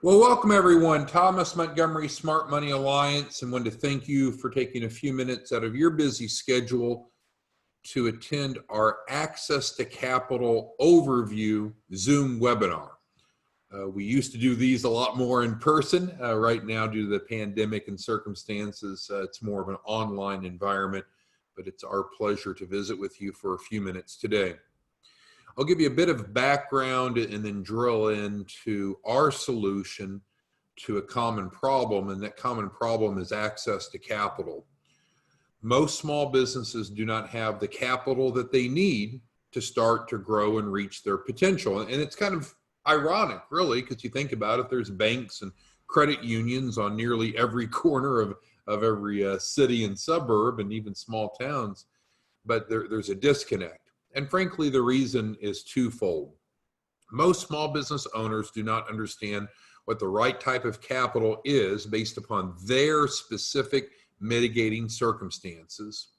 Well, welcome everyone. Thomas Montgomery, Smart Money Alliance, and wanted to thank you for taking a few minutes out of your busy schedule to attend our Access to Capital Overview Zoom webinar. We used to do these a lot more in person. Right now, due to the pandemic and circumstances, it's more of an online environment, but it's our pleasure to visit with you for a few minutes today. I'll give you a bit of background and then drill into our solution to a common problem, and that common problem is access to capital. Most small businesses do not have the capital that they need to start to grow and reach their potential. And it's kind of ironic, really, because you think about it, there's banks and credit unions on nearly every corner of every city and suburb and even small towns, but there's a disconnect. And frankly, the reason is twofold. Most small business owners do not understand what the right type of capital is based upon their specific mitigating circumstances,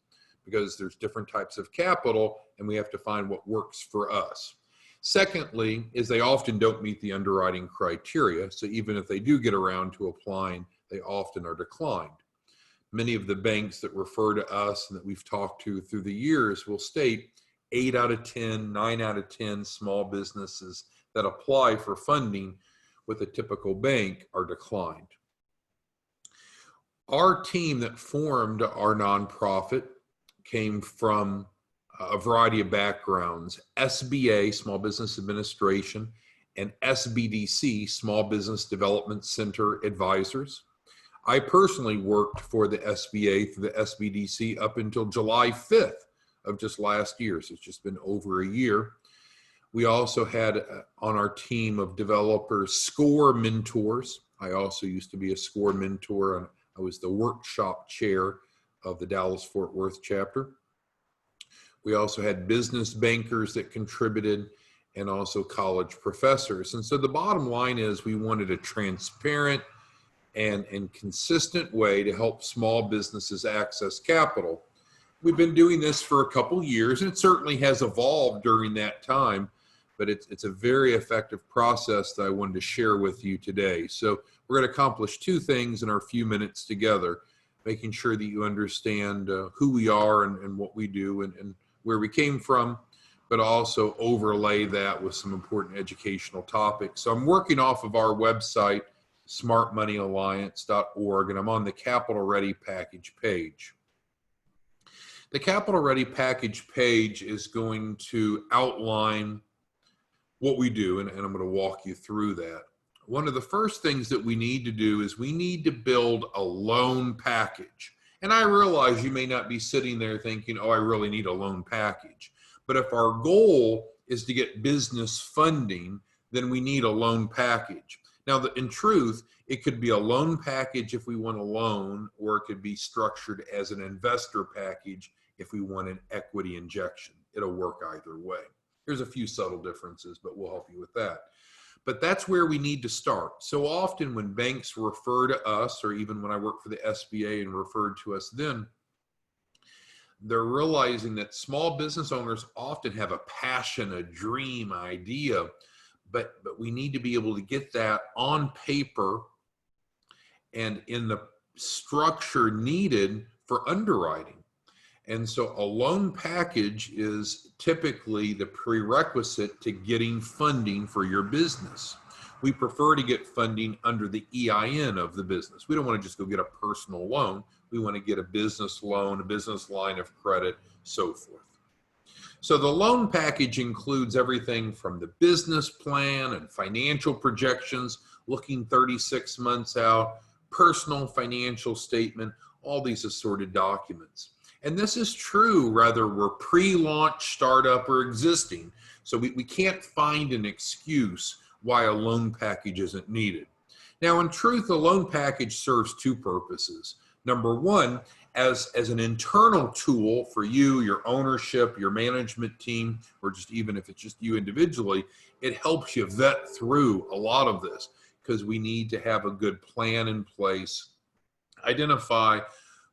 because there's different types of capital and we have to find what works for us. Secondly, is they often don't meet the underwriting criteria. So even if they do get around to applying, they often are declined. Many of the banks that refer to us and that we've talked to through the years will state 8 out of 10, 9 out of 10 small businesses that apply for funding with a typical bank are declined. Our team that formed our nonprofit came from a variety of backgrounds: SBA, Small Business Administration, and SBDC, Small Business Development Center Advisors. I personally worked for the SBA through the SBDC up until July 5th of just last year, so it's just been over a year. We also had on our team of developers SCORE mentors. I also used to be a SCORE mentor, and I was the workshop chair of the Dallas-Fort Worth chapter. We also had business bankers that contributed and also college professors. And so the bottom line is we wanted a transparent and consistent way to help small businesses access capital. We've been doing this for a couple years, and it certainly has evolved during that time, but it's a very effective process that I wanted to share with you today. So we're going to accomplish two things in our few minutes together: making sure that you understand who we are and what we do and where we came from, but also overlay that with some important educational topics. So I'm working off of our website, smartmoneyalliance.org, and I'm on the Capital Ready package page. The Capital Ready package page is going to outline what we do, and I'm going to walk you through that. One of the first things that we need to do is we need to build a loan package. And I realize you may not be sitting there thinking, oh, I really need a loan package. But if our goal is to get business funding, then we need a loan package. Now, in truth, it could be a loan package if we want a loan, or it could be structured as an investor package if we want an equity injection. It'll work either way. There's a few subtle differences, but we'll help you with that. But that's where we need to start. So often when banks refer to us, or even when I work for the SBA and referred to us then, they're realizing that small business owners often have a passion, a dream, idea, but we need to be able to get that on paper and in the structure needed for underwriting. And so a loan package is typically the prerequisite to getting funding for your business. We prefer to get funding under the EIN of the business. We don't want to just go get a personal loan. We want to get a business loan, a business line of credit, so forth. So the loan package includes everything from the business plan and financial projections, looking 36 months out, personal financial statement, all these assorted documents. And this is true whether we're pre-launch, startup, or existing. So we can't find an excuse why a loan package isn't needed. Now, in truth, a loan package serves two purposes. Number one, as an internal tool for you, your ownership, your management team, or just even if it's just you individually, it helps you vet through a lot of this, because we need to have a good plan in place, identify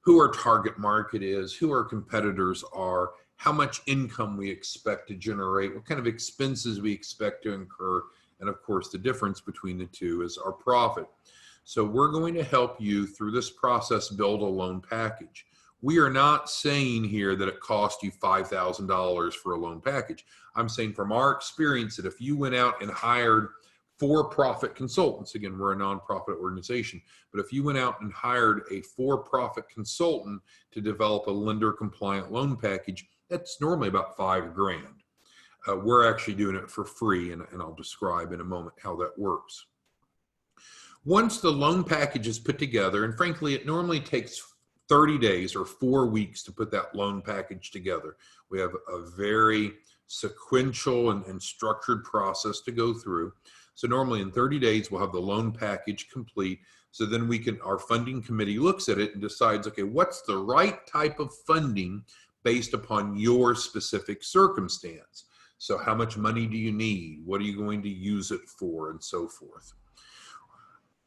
who our target market is, who our competitors are, how much income we expect to generate, what kind of expenses we expect to incur, And of course, the difference between the two is our profit. So we're going to help you through this process build a loan package. We are not saying here that it cost you $5,000 for a loan package. I'm saying from our experience that if you went out and hired for-profit consultants, again, we're a nonprofit organization, but if you went out and hired a for-profit consultant to develop a lender-compliant loan package, that's normally about $5,000. We're actually doing it for free, and I'll describe in a moment how that works. Once the loan package is put together, and frankly, it normally takes 30 days or 4 weeks to put that loan package together. We have a very sequential and structured process to go through. So normally in 30 days, we'll have the loan package complete. So then our funding committee looks at it and decides, okay, what's the right type of funding based upon your specific circumstance? So how much money do you need? What are you going to use it for, and so forth.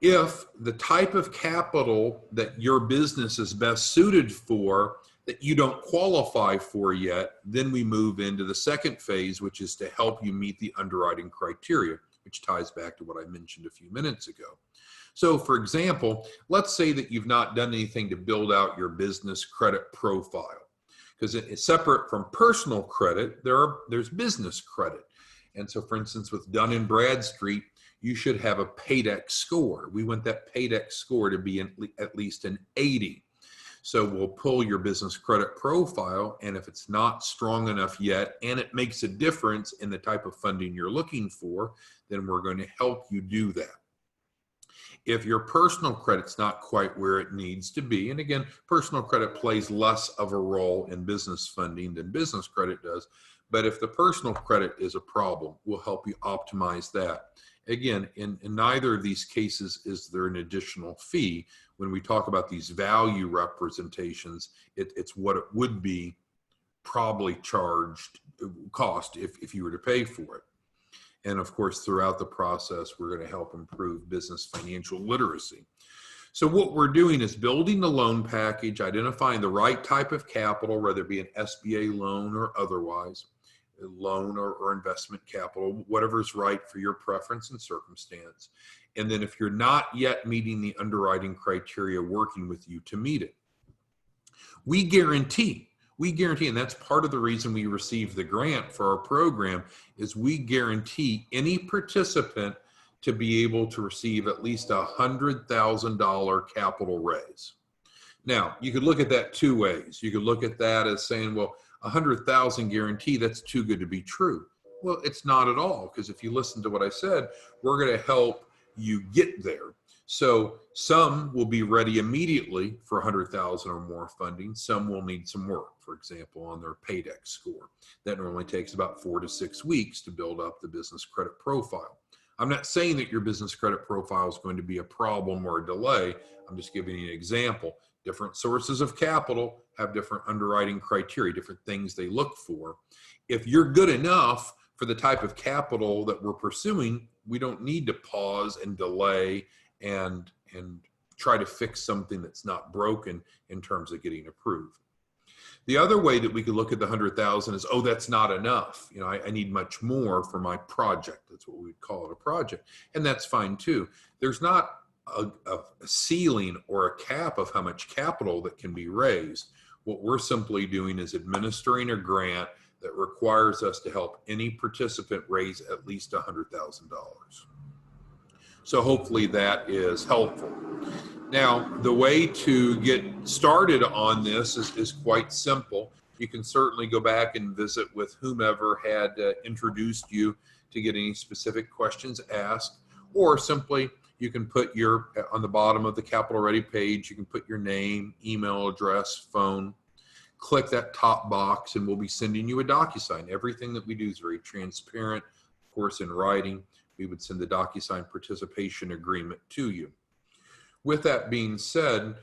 If the type of capital that your business is best suited for that you don't qualify for yet, then we move into the second phase, which is to help you meet the underwriting criteria, which ties back to what I mentioned a few minutes ago. So for example, let's say that you've not done anything to build out your business credit profile, because it's separate from personal credit, there's business credit. And so for instance, with Dun & Bradstreet, you should have a PAYDEX score. We want that PAYDEX score to be at least an 80. So we'll pull your business credit profile, and if it's not strong enough yet, and it makes a difference in the type of funding you're looking for, then we're going to help you do that. If your personal credit's not quite where it needs to be, and again, personal credit plays less of a role in business funding than business credit does, but if the personal credit is a problem, we'll help you optimize that. Again, in neither of these cases is there an additional fee. When we talk about these value representations, it's what it would be probably cost if you were to pay for it. And of course, throughout the process, we're going to help improve business financial literacy. So what we're doing is building the loan package, identifying the right type of capital, whether it be an SBA loan or otherwise, loan or investment capital, whatever's right for your preference and circumstance. And then if you're not yet meeting the underwriting criteria, working with you to meet it. We guarantee, and that's part of the reason we received the grant for our program, is we guarantee any participant to be able to receive at least $100,000 capital raise. Now, you could look at that two ways. You could look at that as saying, well, 100,000 guarantee, that's too good to be true. Well, it's not at all, because if you listen to what I said, we're going to help you get there. So some will be ready immediately for 100,000 or more funding. Some will need some work, for example, on their PAYDEX score. That normally takes about 4 to 6 weeks to build up the business credit profile. I'm not saying that your business credit profile is going to be a problem or a delay. I'm just giving you an example. Different sources of capital have different underwriting criteria, different things they look for. If you're good enough for the type of capital that we're pursuing, we don't need to pause and delay and try to fix something that's not broken in terms of getting approved. The other way that we could look at the 100,000 is, oh, that's not enough. You know, I need much more for my project. That's what we'd call it, a project. And that's fine too. There's not a ceiling or a cap of how much capital that can be raised. What we're simply doing is administering a grant that requires us to help any participant raise at least $100,000. So hopefully that is helpful. Now, the way to get started on this is quite simple. You can certainly go back and visit with whomever had introduced you to get any specific questions asked, or simply you can put on the bottom of the Capital Ready page, you can put your name, email address, phone, click that top box, and we'll be sending you a DocuSign. Everything that we do is very transparent, of course, in writing. We would send the DocuSign participation agreement to you. With that being said,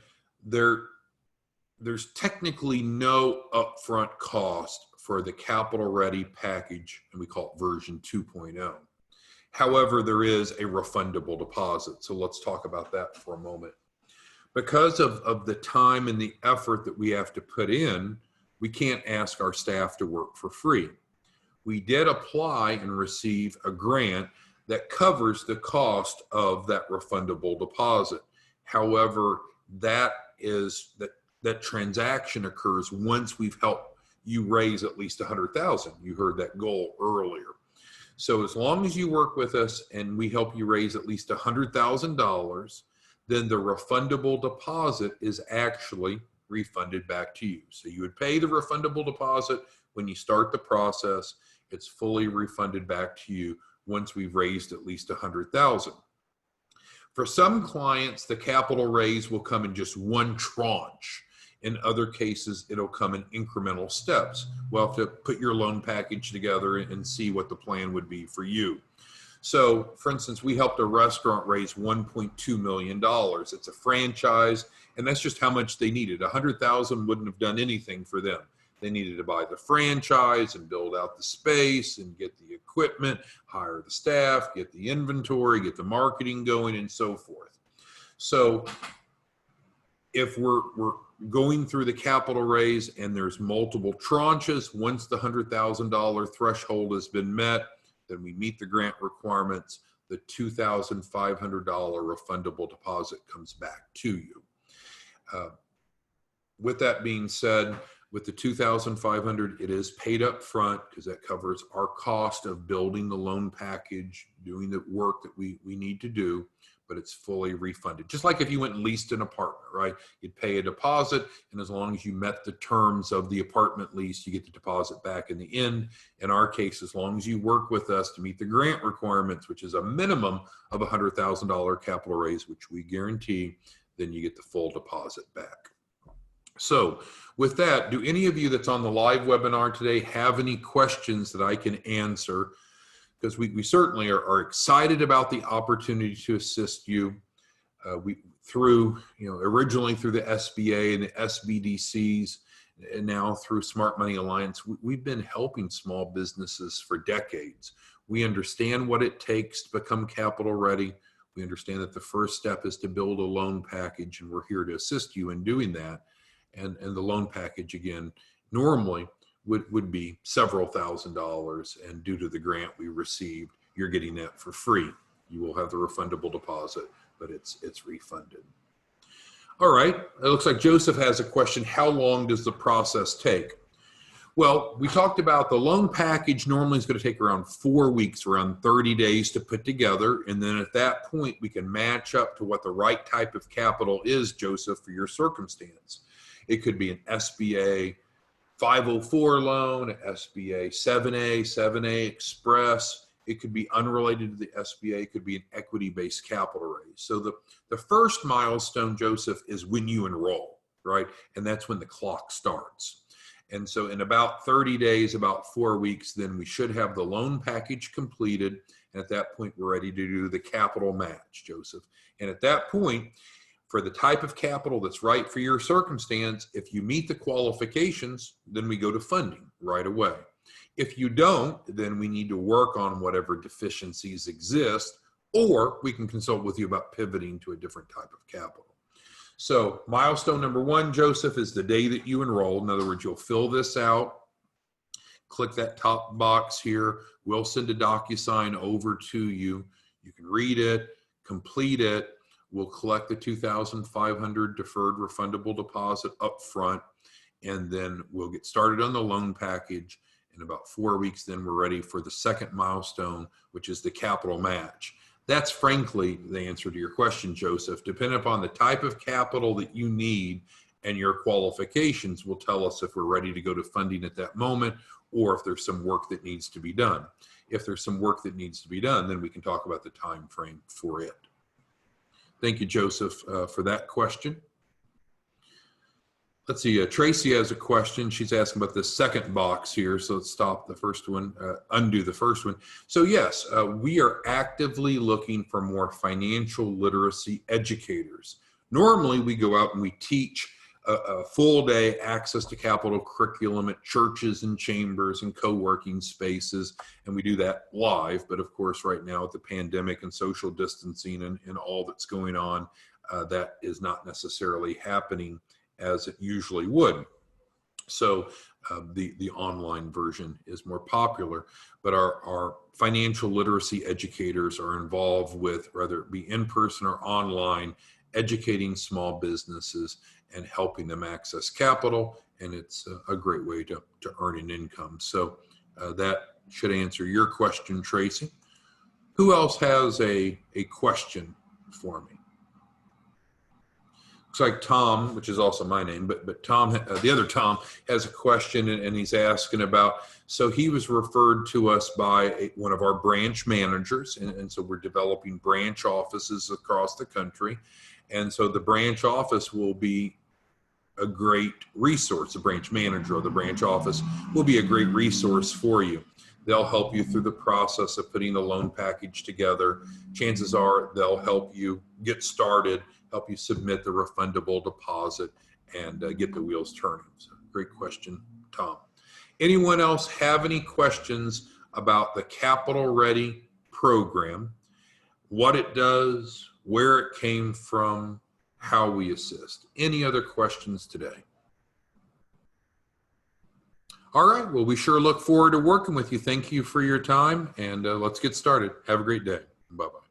there's technically no upfront cost for the Capital Ready package, and we call it version 2.0. However, there is a refundable deposit. So let's talk about that for a moment. Because of the time and the effort that we have to put in, we can't ask our staff to work for free. We did apply and receive a grant that covers the cost of that refundable deposit. However, that transaction occurs once we've helped you raise at least 100,000. You heard that goal earlier. So as long as you work with us and we help you raise at least $100,000, then the refundable deposit is actually refunded back to you. So you would pay the refundable deposit when you start the process. It's fully refunded back to you once we've raised at least 100,000. For some clients, the capital raise will come in just one tranche. In other cases, it'll come in incremental steps. We'll have to put your loan package together and see what the plan would be for you. So, for instance, we helped a restaurant raise $1.2 million. It's a franchise, and that's just how much they needed. 100,000 wouldn't have done anything for them. They needed to buy the franchise and build out the space and get the equipment, hire the staff, get the inventory, get the marketing going, and so forth. So if we're going through the capital raise and there's multiple tranches, once the $100,000 threshold has been met, then we meet the grant requirements. The $2,500 refundable deposit comes back to you. With that being said, with the $2,500, it is paid up front because that covers our cost of building the loan package, doing the work that we need to do, but it's fully refunded. Just like if you went and leased an apartment, right? You'd pay a deposit, and as long as you met the terms of the apartment lease, you get the deposit back in the end. In our case, as long as you work with us to meet the grant requirements, which is a minimum of $100,000 capital raise, which we guarantee, then you get the full deposit back. So with that, do any of you that's on the live webinar today have any questions that I can answer? Because we certainly are excited about the opportunity to assist you. Originally through the SBA and the SBDCs, and now through Smart Money Alliance, we've been helping small businesses for decades. We understand what it takes to become capital ready. We understand that the first step is to build a loan package, and we're here to assist you in doing that. And the loan package, again, normally would be several $1,000s, and due to the grant we received, you're getting that for free. You will have the refundable deposit, but it's refunded. All right, it looks like Joseph has a question. How long does the process take? Well, we talked about the loan package normally is going to take around 4 weeks, around 30 days to put together. And then at that point, we can match up to what the right type of capital is, Joseph, for your circumstance. It could be an SBA 504 loan, an SBA 7A, 7A Express. It could be unrelated to the SBA. It could be an equity-based capital raise. So the first milestone, Joseph, is when you enroll, right? And that's when the clock starts. And so in about 30 days, about 4 weeks, then we should have the loan package completed. And at that point, we're ready to do the capital match, Joseph. And at that point, for the type of capital that's right for your circumstance, if you meet the qualifications, then we go to funding right away. If you don't, then we need to work on whatever deficiencies exist, or we can consult with you about pivoting to a different type of capital. So milestone number 1, Joseph, is the day that you enroll. In other words, you'll fill this out, click that top box here. We'll send a DocuSign over to you. You can read it, complete it. We'll collect the $2,500 deferred refundable deposit up front, and then we'll get started on the loan package. In about 4 weeks, then we're ready for the second milestone, which is the capital match. That's frankly the answer to your question, Joseph. Depending upon the type of capital that you need and your qualifications will tell us if we're ready to go to funding at that moment, or if there's some work that needs to be done. If there's some work that needs to be done, then we can talk about the time frame for it. Thank you, Joseph, for that question. Let's see, Tracy has a question. She's asking about the second box here. So let's stop the first one, undo the first one. So yes, we are actively looking for more financial literacy educators. Normally we go out and we teach a full day access to capital curriculum at churches and chambers and co-working spaces. And we do that live. But of course, right now with the pandemic and social distancing and all that's going on, that is not necessarily happening as it usually would. So the online version is more popular, but our financial literacy educators are involved with, whether it be in person or online, educating small businesses and helping them access capital. And it's a great way to earn an income. So that should answer your question, Tracy. Who else has a question for me? Looks like Tom, which is also my name, but Tom, the other Tom, has a question, and he's asking about, so he was referred to us by one of our branch managers, and so we're developing branch offices across the country. And so the branch office will be a great resource. The branch manager or the branch office will be a great resource for you. They'll help you through the process of putting the loan package together. Chances are they'll help you get started, help you submit the refundable deposit, and get the wheels turning. So, great question, Tom. Anyone else have any questions about the Capital Ready program, what it does, where it came from, how we assist? Any other questions today? All right, well, we sure look forward to working with you. Thank you for your time, and let's get started. Have a great day. Bye-bye.